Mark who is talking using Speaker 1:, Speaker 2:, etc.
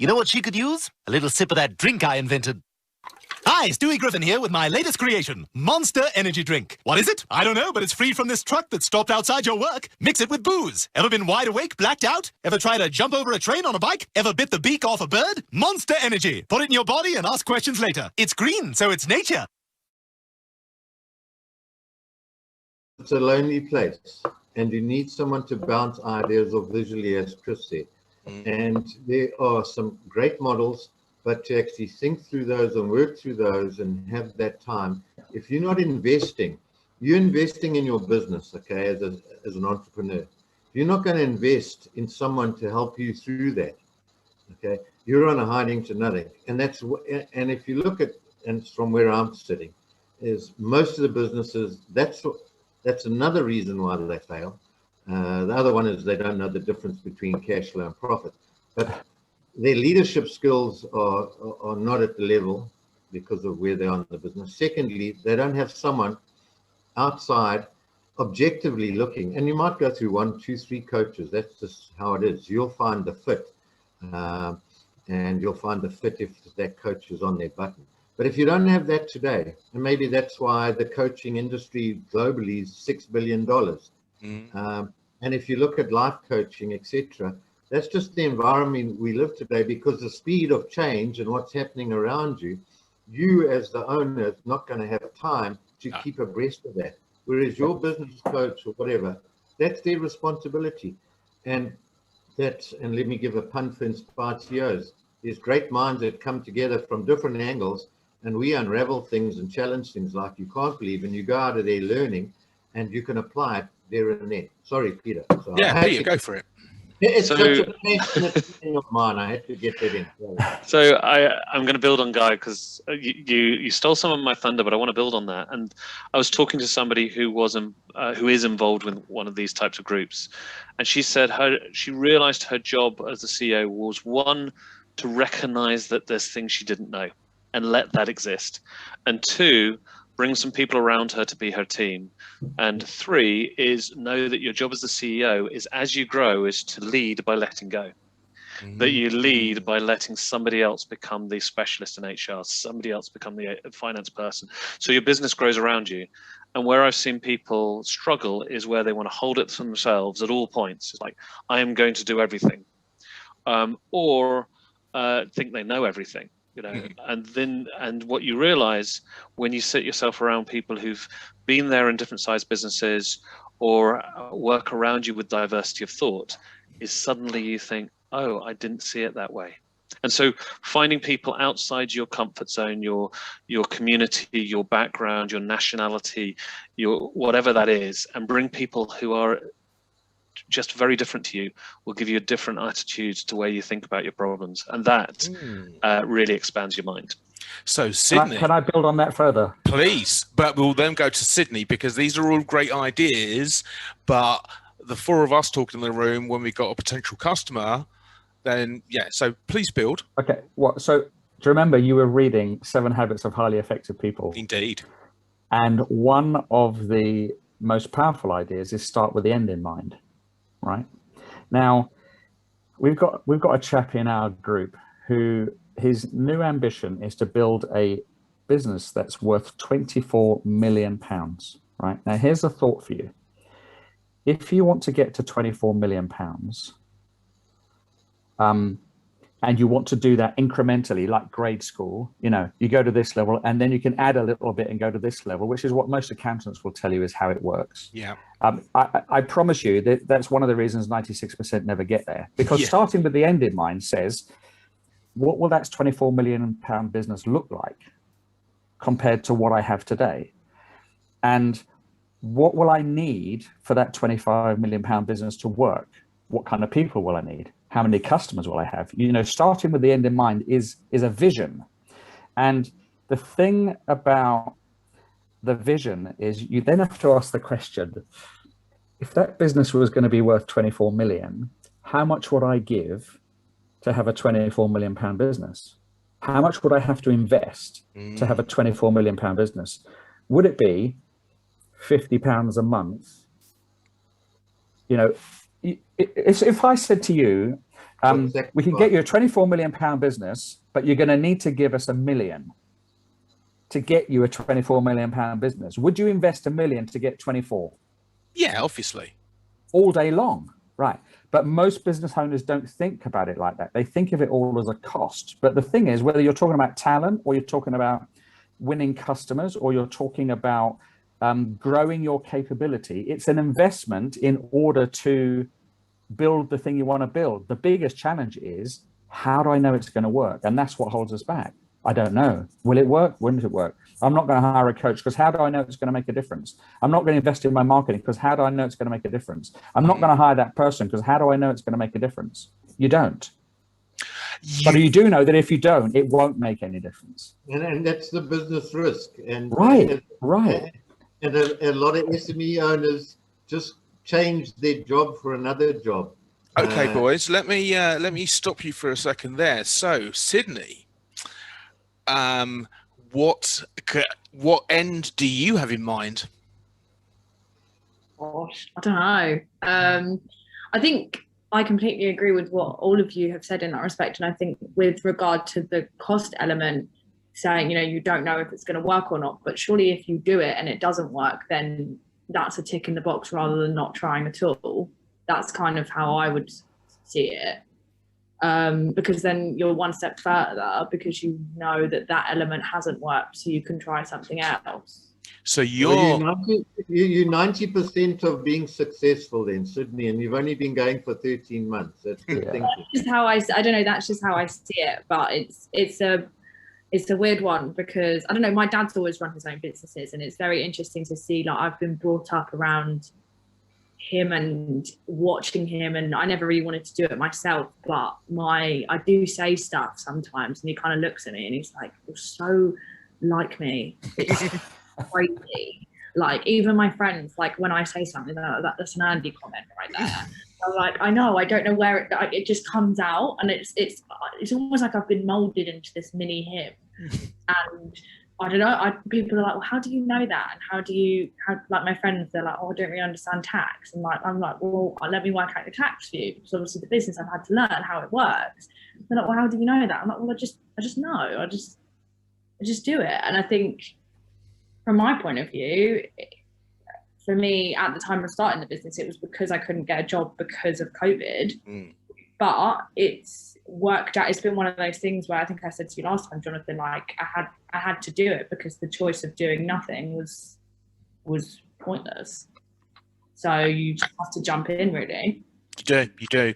Speaker 1: You know what she could use? A little sip of that drink I invented. Hi, Stewie Griffin here with my latest creation, Monster Energy Drink. What is it? I don't know, but it's free from this truck that stopped outside your work. Mix it with booze. Ever been wide awake, blacked out? Ever tried to jump over a train on a bike? Ever bit the beak off a bird? Monster Energy. Put it in your body and ask questions later. It's green, so it's nature.
Speaker 2: It's a lonely place, and you need someone to bounce ideas off visually, as Chris said. And there are some great models, but to actually think through those and work through those and have that time. If you're not investing, you're investing in your business, okay, as an entrepreneur. You're not going to invest in someone to help you through that, okay? You're on a hiding to nothing. And if you look at, and from where I'm sitting, is most of the businesses, that's another reason why they fail. The other one is they don't know the difference between cash flow and profit. But their leadership skills are not at the level because of where they are in the business. Secondly, they don't have someone outside objectively looking. And you might go through 1, 2, 3 coaches. That's just how it is. You'll find the fit. And you'll find the fit if that coach is on their button. But if you don't have that today, and maybe that's why the coaching industry globally is $6 billion. And if you look at life coaching, etc., that's just the environment we live today, because the speed of change and what's happening around you, you as the owner is not going to have time to keep abreast of that. Whereas your business coach or whatever, that's their responsibility. And let me give a pun for inspired CEOs. There's great minds that come together from different angles, and we unravel things and challenge things like you can't believe, and you go out of there learning, and you can apply it there and then. Sorry, Peter. So
Speaker 3: yeah, Peter, go for it.
Speaker 2: It's such a passionate thing of mine. I had to get that in.
Speaker 4: So I'm going to build on Guy, because you stole some of my thunder, but I want to build on that. And I was talking to somebody who is involved with one of these types of groups, and she said she realized her job as the CEO was, 1, to recognize that there's things she didn't know and let that exist, and 2, bring some people around her to be her team, and 3 is know that your job as the CEO is, as you grow, is to lead by letting go. That you lead by letting somebody else become the specialist in HR, somebody else become the finance person. So your business grows around you. And where I've seen people struggle is where they want to hold it to themselves at all points. It's like, I am going to do everything, or think they know everything. You know, and what you realize when you sit yourself around people who've been there in different sized businesses or work around you with diversity of thought, is suddenly you think, oh, I didn't see it that way. And so finding people outside your comfort zone, your community, your background, your nationality, your whatever that is, and bring people who are just very different to you, will give you a different attitude to where you think about your problems, and that really expands your mind.
Speaker 3: So Sydney,
Speaker 5: can I build on that further,
Speaker 3: please? But we'll then go to Sydney, because these are all great ideas, but the 4 of us talking in the room when we got a potential customer, then so please build. Okay,
Speaker 5: so do you remember you were reading 7 Habits of Highly Effective People?
Speaker 3: Indeed.
Speaker 5: And one of the most powerful ideas is start with the end in mind. Right now, we've got a chap in our group who his new ambition is to build a business that's worth £24 million. Right now, here's a thought for you. If you want to get to £24 million, and you want to do that incrementally, like grade school, you go to this level and then you can add a little bit and go to this level, which is what most accountants will tell you is how it works.
Speaker 3: Yeah.
Speaker 5: I promise you that's one of the reasons 96% never get there, because starting with the end in mind says, what will that £24 million business look like compared to what I have today? And what will I need for that £25 million business to work? What kind of people will I need? How many customers will I have? Starting with the end in mind is a vision. And the thing about the vision is you then have to ask the question, if that business was going to be worth 24 million, how much would I give to have a 24 million pound business? How much would I have to invest to have a 24 million pound business? Would it be £50 a month? If I said to you, We can get you a 24 million pound business, but you're going to need to give us $1 million to get you a 24 million pound business. Would you invest $1 million to get 24?
Speaker 3: Yeah, obviously.
Speaker 5: All day long, right? But most business owners don't think about it like that. They think of it all as a cost. But the thing is, whether you're talking about talent or you're talking about winning customers or you're talking about growing your capability, it's an investment in order to build the thing you want to build. The biggest challenge is, how do I know it's going to work? And that's what holds us back. I don't know. Will it work? Wouldn't it work? I'm not going to hire a coach because how do I know it's going to make a difference? I'm not going to invest in my marketing because how do I know it's going to make a difference? I'm not going to hire that person because how do I know it's going to make a difference? You don't. But you do know that if you don't, it won't make any difference.
Speaker 2: And that's the business risk. And
Speaker 5: right.
Speaker 2: And a lot of SME owners just change their job for another job.
Speaker 3: Okay, boys, let me stop you for a second there. So, Sydney, what end do you have in mind?
Speaker 6: Gosh, I don't know. I think I completely agree with what all of you have said in that respect. And I think with regard to the cost element, saying, you don't know if it's going to work or not, but surely if you do it and it doesn't work, then that's a tick in the box rather than not trying at all. That's kind of how I would see it. Because then you're one step further because you know that element hasn't worked, so you can try something else.
Speaker 3: So you're
Speaker 2: 90% of being successful then, Sydney, and you've only been going for 13 months. That's the thinking.
Speaker 6: That's just how I don't know, that's just how I see it, but it's a weird one because I don't know, my dad's always run his own businesses and it's very interesting to see, like, I've been brought up around him and watching him, and I never really wanted to do it myself, but I do say stuff sometimes and he kind of looks at me and he's like, you're so like me. It's crazy. Like, even my friends, like, when I say something, that's an Andy comment right there. I'm like, I know, I don't know where it just comes out, and it's almost like I've been molded into this mini him. And I don't know, people are like, well, how do you know that? And like my friends, they're like, oh, I don't really understand tax. And I'm like, well, let me work out the tax for you, because obviously the business, I've had to learn how it works. They're like, well, how do you know that? I'm like, well, I just know, I just do it. And I think from my point of view, for me, at the time of starting the business, it was because I couldn't get a job because of COVID. But it's worked out. It's been one of those things where I think I said to you last time, Jonathan, like I had to do it because the choice of doing nothing was pointless. So you just have to jump in, really.
Speaker 3: You do.